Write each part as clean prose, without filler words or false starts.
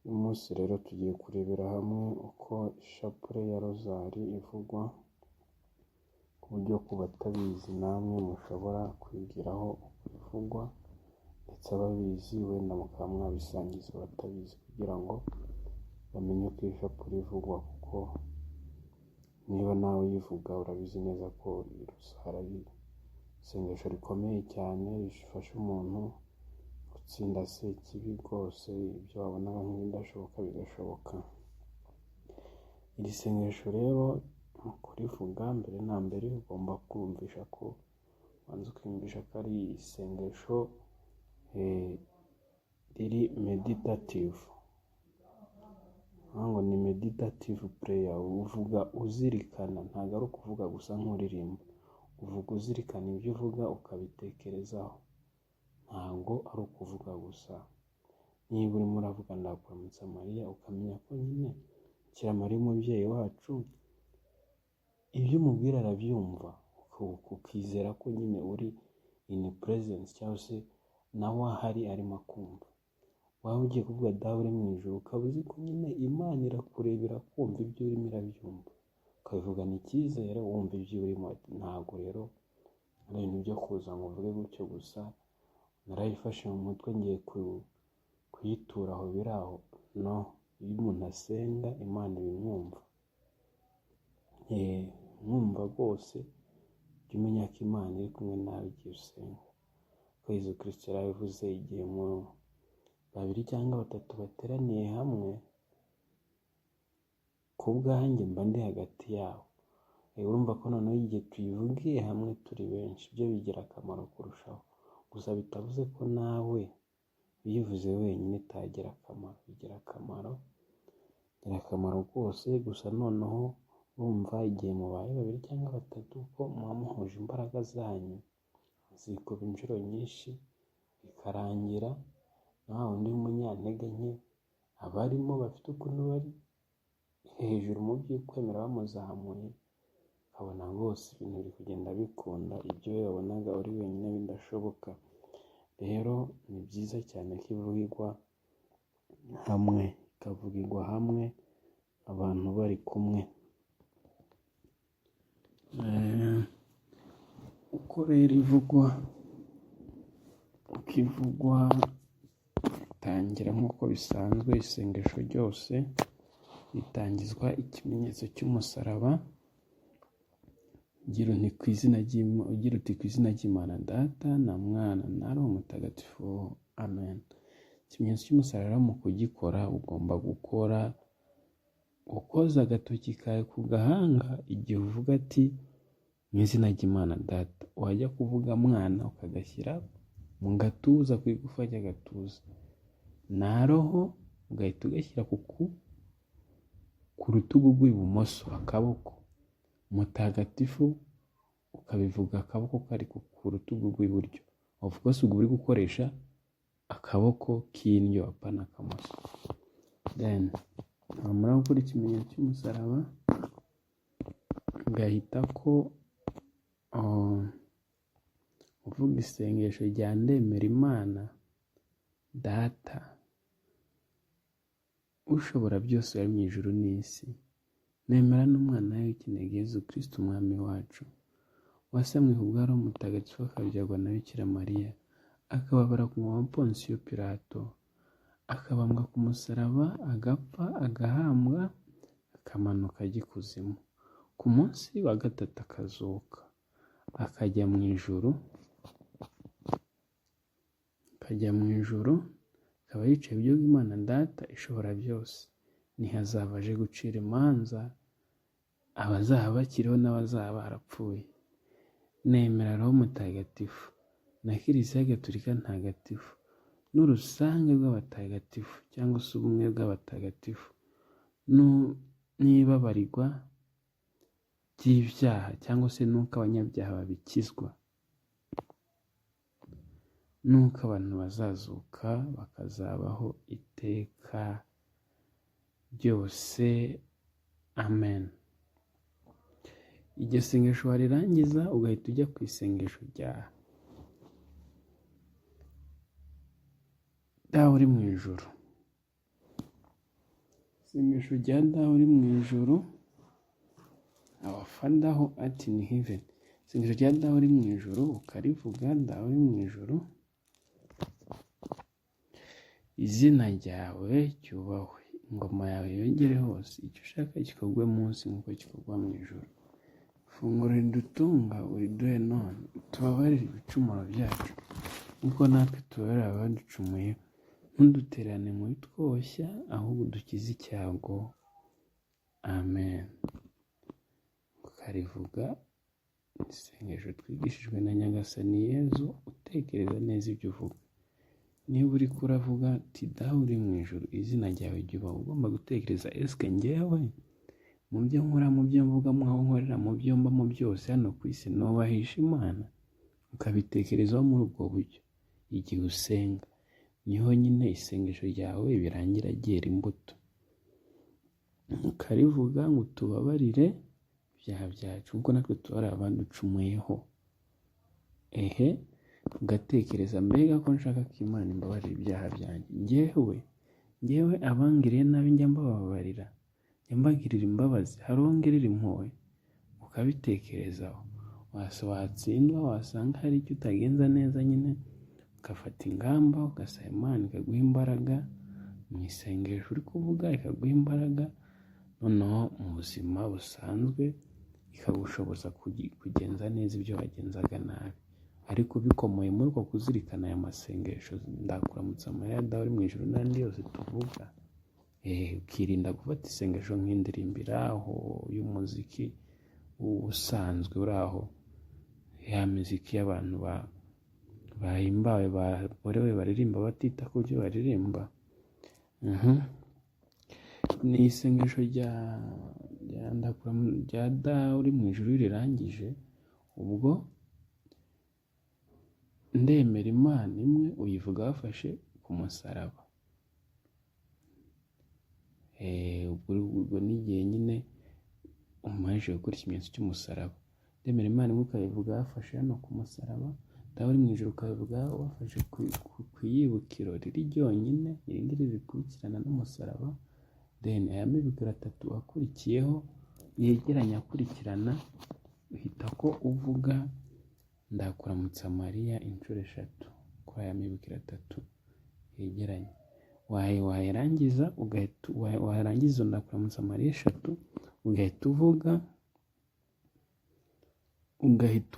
Uyu munsi rero tugiye kurebera hamwe uko ishapule ya rozari ivugwa, ku buryo ku batabizi namwe mushobora kwigiraho uko ivugwa, ndetse ababizi wenda mukaba mwabisangiza abatabizi kugira ngo bamenye uko iyi shapule ivugwa, kuko niba nawe uyivuga urabizi neza ko rozari ari isengesho rikomeye cyane rifasha umuntu gutsinda sekibi rwose, ibyo wabonaga nk'ibidashoboka bigashoboka. Iri sengesho rero mu kurivuga mbere na mbere ugomba kumvisha ko ubanza ukiyumvisha ko ari isengesho riri meditative. Ngo ni meditative prayer, uvuga uzirikana, ntabwo ari ukuvuga gusa nk'uririmba, uvuga uzirikana ibyo uvuga ukabitekerezaho, ntabwo ari ukuvuga gusa. Niba urimo uravuga ndakuramutsa Mariya, ukamenya ko nyine Bikira Mariya umubyeyi wacu ibyo umubwira arabyumva, ukizera ko nyine uri in presence, cyangwa se nawe ahari arimo akumva. Waba ugiye kuvuga dawe uri mu ijuru, ukaba uzi ko nyine Imana irakurebera kumva ibyo urimo irabyumva, ukabivugana icyizere wumva ibyo urimo. Ntabwo rero ari ibintu byo kuza ngo uvuge gutyo gusa, narayifashe mu mutwe ngiye kuyitura aho biri aho. No, iyo umuntu asenga Imana ibimwumva. Mwumva rwose jya umenya ko Imana iri kumwe nawe igihe usenga, ko Yezu Kristo yarabivuze, igihe babiri cyangwa batatu bateraniye hamwe ku bwanjye mba ndi hagati yabo. Urumva ko noneho igihe tuyivugiye hamwe turi benshi byo bigira akamaro kurushaho, gusa bitavuze ko nawe uyivuze wenyine itagira akamaro. Bigira akamaro rwose, gusa noneho urumva igihe mubaye babiri cyangwa batatu ko muba muhuje imbaraga zanyu, zikuba inshuro nyinshi bikarangira nawe undi munyantege nke abarimo bafite ukuntu bari hejuru mu by'ukwemera bamuzamuye, ukabona rwose ibintu biri kugenda bikunda, ibyo we wabonaga uri wenyine bidashoboka. Rero ni byiza cyane ko ivugirwa hamwe abantu bari kumwe. Uko rero ivugwa itangira nk'uko bisanzwe. Isengesho ryose ritangizwa ikimenyetso cy'umusaraba, ugira uti ku izina ry'Imana Data na Mwana na Roho Mutagatifu, amen. Ikimenyetso cy'umusaraba mu kugikora ugomba gukora ukoza agatoki kawe ku gahanga igihe uvuga ati mu izina ry'Imana Data. Wajya kuvuga Mwana ukagashyira mu gatuza, ku igufa ry'agatuza, na Roho ugahita ugashyira ku rutugu rw'ibumoso, akaboko. Mutagatifu ukabivuga akaboko kari ku rutugu rw'iburyo. Of course ubwo uri gukoresha akaboko k'indyo apana akamoso. Then wamara gukora ikimenyetso cy'umusaraba ugahita ko uvuga isengesho rya ndemera Imana Data ushobora byose wari mu ijuru n'isi, nemera n'umwana we w'ikinege Yezu Kristo umwami wacu, wasamwe ku bwa Roho Mutagatifu akabyarwa na Bikira Mariya, akababara ku ngoma ya Ponsiyo Pilato, akabambwa ku musaraba, agapfa, agahambwa, akamanuka ajya ikuzimu. Ku munsi wa gatatu akazuka, akajya mu ijuru, akaba yicaye iburyo bw'Imana Data ishobora byose. Ntihazaba aje gucira imanza abazaba bakiriho n'abazaba barapfuye. Nemera Roho Mutagatifu na Kiliziya Gatolika ntagatifu n'urusange rw'abatagatifu, cyangwa se ubumwe bw'abatagatifu, n'ibabarirwa ry'ibyaha, cyangwa se n'uko abanyabyaha babikizwa, n'uko abantu bazazuka bakazabaho iteka ryose, amen. Iryo sengesho warirangiza ugahita ujya ku isengesho rya Dawe uri mu ijuru. isengesho rya dawe uri mu ijuru, our father who art in heaven. Isengesho rya dawe uri mu ijuru ukarivuga, dawe uri mu ijuru, izina ryawe ryubahwe, ingoma yawe yogere hose, icyo ushaka gikorwe munsi nk'uko gikorwa mu ijuru. Ifunguro ridutunga uriduhe none, utubabarire ibicumuro byacu nk'uko natwe tubabarira abaducumuye, ntuduterane mu bitwoshya, ahubwo dukize icyago. Amen. Ukarivuga isengesho twigishijwe na Nyagasani Yezu, utekereza neza ibyo uvuga. Niba uri kuravuga ati dawe uri mu ijuru, izina ryawe ryubahwe, ugomba gutekereza esike njyewe mu byo nkora, mu byo mvuga, mwaho nkorera, mu byo mbamo byose hano ku isi nubahisha Imana. Ukabitekerezaho muri ubwo buryo. Igihe usenga niho nyine isengesho ryawe birangira ryera imbuto. Ukarivuga ngo tubabarire ibyaha byacu nk'uko natwe tubabarira abaducumuyeho. Ugatekereza mbega ko nshaka ko Imana imbabarira ibyaha byanjye. Njyewe abangiriye nabi njya mbababarira, njya mbagirira imbabazi, hari uwongirira impuhwe. Ukabitekerezaho. Watsindwa, wasanga hari icyo utagenza neza nyine, ugafata ingamba, ugasaba Imana ikaguha imbaraga mu isengesho uri kuvuga, ikaguha imbaraga noneho mu buzima busanzwe ikagushoboza kugenza neza ibyo wagenzaga nabi. Ariko bikomoye muri uko kuzirikana aya masengesho, ndakuramutsa Mariya dawe uri mu ijuru n'andi yose tuvuga, ukirinda gufata isengesho nk'indirimbo iri aho y'umuziki usanzwe uri aho, ya muziki y'abantu bahimbawe, baborewe, baririmba batita ku byo baririmba. Ni isengesho rya dawe uri mu ijuru rirangije, ubwo ndemera Imana imwe uyivuga wafashe ku musaraba. Ubwo n'igihe nyine umaze gukora ikimenyetso cy'umusaraba, ndemera Imana imwe ukayivuga wafashe hano ku musaraba, dawe uri mu ijuru ukabivuga wafashe ku iyibukiro riri ryonyine, irindi rikurikirana n'umusaraba. Then aya mibukiro atatu akurikiyeho yegeranye akurikirana, uhita ko uvuga ndakuramutsa Mariya inshuro 3 kuri aya mibukiro atatu yegeranye. Warangiza ndakuramutsa Mariya 3, ugahita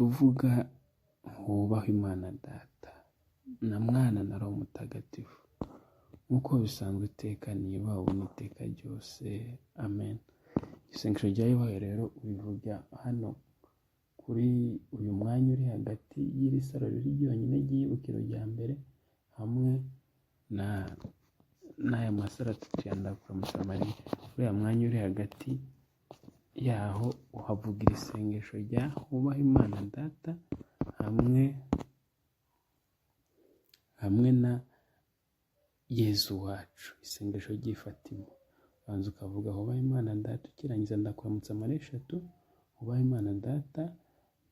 uvuga wubaha Imana Data na Mwana na Roho Mutagatifu nk'uko bisanzwe iteka niba ubona iteka ryose. Amen. Isengesho rya Yubahe rero ubivuga hano kuri uyu mwanya uri hagati y'iri saro riri ryonyine ry'iyibukiro rya mbere, hamwe n'aya masaro atatu ya ndakuramutsa Mariya. Uriya mwanya uri hagati yaho uhavugira isengesho rya wubaha Imana Data hamwe na Yezu wacu, isengesho ry'ifatimo. Banza ukavuga wubaha Imana Data, ukirangiza ndakuramutsa Mariya 3, wubaha Imana Data,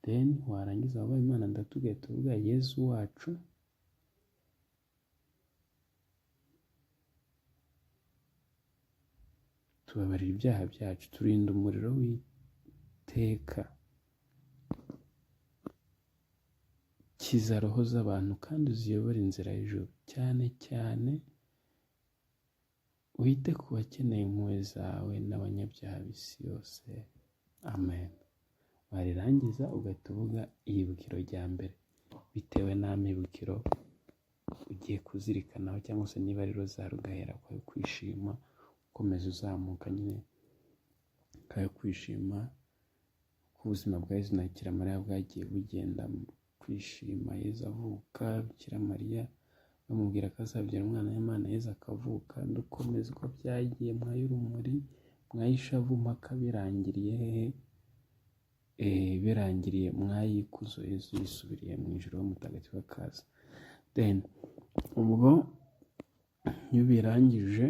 then warangiza wubaha Imana Data ugahita uvuga Yezu wacu. Tubabarira ibyaha byacu, turinda umuriro w'iteka, kiza roho z'abantu kandi uziyobora inzira y'ijuru, cyane cyane wite ku bakeneye impuhwe zawe n'abanyabyaha b'isi yose. Amen. Warirangiza ugahita uvuga iyibukiro rya mbere bitewe n'amibukiro ugiye kuzirikanaho, cyangwa se niba ari rozari ugahera kwa kwishima, ukomeza uzamuka nyine kayo kwishima ko ubuzima bwa Yezu na Bikira Mariya bwagiye bugenda kwishima. Yezu avuka, Bikira Mariya bamubwira ko azabyara umwana w'Imana, Yezu akavuka, dukomeza uko byagiye mway'urumuri mway'ishavu mpaka birangiriye hehe? Birangiriye mway'ikuzo, Yezu yisubiriye mu ijuru, Mutagatifu akaza. Then ubwo iyo birangije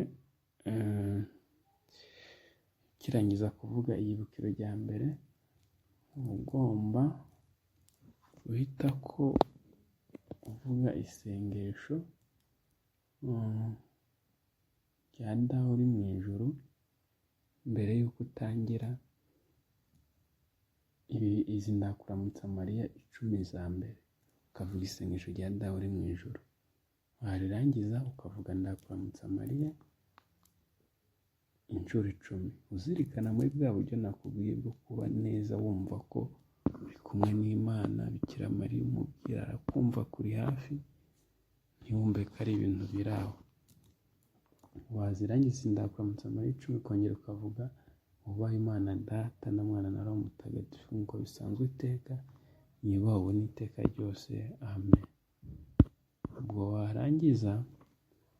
kirangiza kuvuga iyibukiro rya mbere, ugomba guhita ko uvuga isengesho rya dawe uri mu ijuru mbere y'uko utangira izi ndakuramutsa Mariya 10 za mbere, ukavuga isengesho rya dawe uri mu ijuru. Warirangiza ukavuga ndakuramutsa Mariya inshuro 10, uzirikana muri bwa buryo nakubwiye bwo kuba neza wumva ko uri kumwe n'Imana. Bikira Mariya umubwira arakumva kuri hafi, ntiwumve ko ari ibintu biri aho. Wazirangiza ndakuramutsa Mariya 10, ukongera ukavuga ubaha Imana Data na Mwana na Roho Mutagatifu nk'uko bisanzwe iteka, nyubaho n'iteka ryose, amen. Ubwo warangiza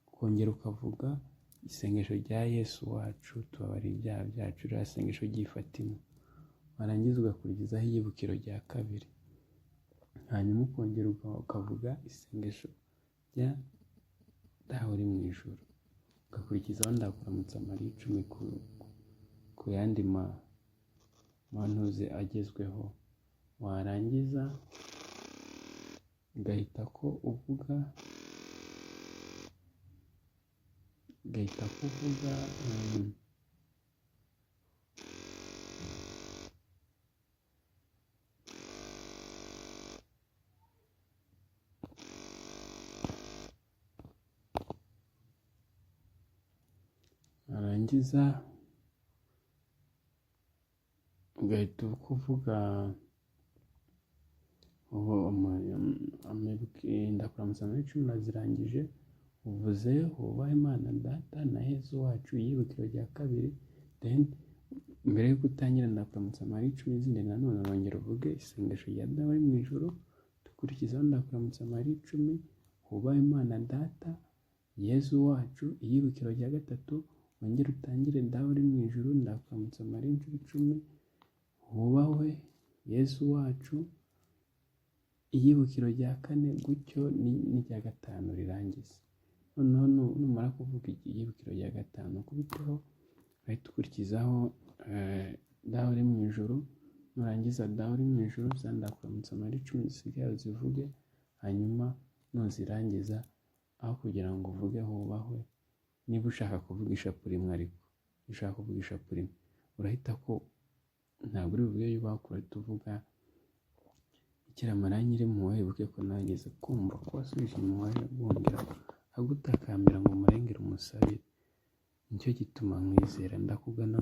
ukongera ukavuga isengesho rya Yesu wacu tubabarira ibyaha byacu, rya sengesho ry'ifatimo. Warangiza ugakurikizaho iyibukiro rya kabiri, hanyuma ukongera ukavuga isengesho rya dawe uri mu ijuru, ugakurikizaho ndakuramutsa Mariya 10 ku yandi mantuze agezweho. Warangiza ugahita ko uvuga warangiza ugahita kuvuga ndakuramutsa Mariya 10 nazirangije, uvuze wubaha Imana Data na Yesu wacu iyibukiro rya kabiri. Then mbere y'uko utangira ndakuramutsa Mariya 10 zindi nanone wongera uvuge isengesho rya dawe mu ijuru, dukurikizaho ndakuramutsa Mariya 10, wubaha Imana Data, Yesu wacu iyibukiro rya gatatu, wongera utangire dawe uri mu ijuru ndakuramutsa Mariya 10, wubahwe Yesu wacu iyibukiro rya kane, gutyo n'irya gatanu rirangiza. Noneho numara kuvuga iyibukiro rya gatanu kubiteho, uhita ukurikizaho dawe uri mu ijuru. Nurangiza dawe uri mu ijuru za ndakuramutsa Mariya 10 zisigaye uzivuge, hanyuma nuzirangiza aho kugira ngo uvuge hubahwe, niba ushaka kuvuga ishapule imwe, ariko ushaka kuvuga ishapule imwe urahita ko ntabwo uri buvuge yubaha, urahita uvuga Bikira Mariya Nyirimpuhwe, wibuke ko nageze kumva ko wasubije impuhwe wongera agutakambira ngo umurengere umusabire. Nicyo gituma nkwizera ndakugana